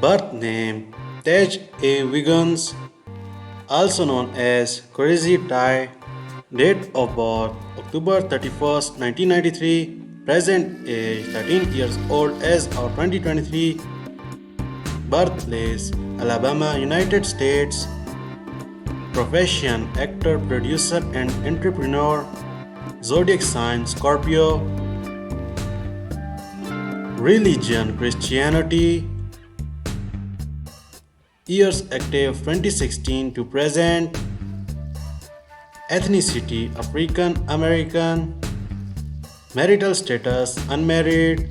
Birth name Tej A. Wiggins, also known as Crazy Tie. Date of birth October 31st, 1993. Present age 13 years old as of 2023. Birthplace Alabama, United States. Profession actor, producer, and entrepreneur. Zodiac sign Scorpio. Religion Christianity. Years active 2016 to present. Ethnicity African American. Marital status unmarried.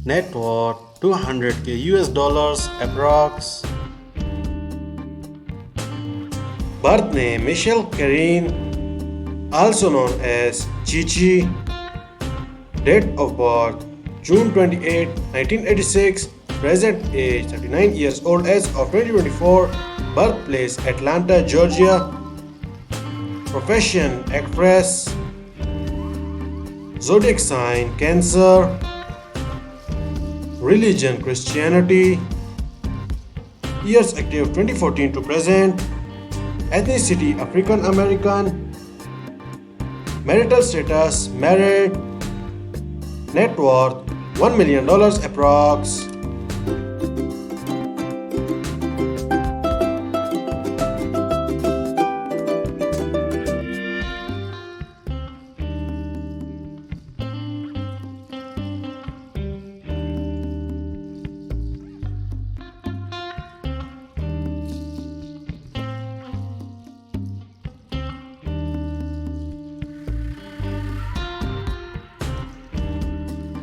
Net worth $200k US approx. Birth name Michelle Karine, also known as Chichi. Date of birth June 28, 1986. Present age 39 years old as of 2024. Birthplace Atlanta, Georgia. Profession actress. Zodiac sign Cancer. Religion Christianity. Years active 2014 to present. Ethnicity African American. Marital status married. Net worth $1 million approx.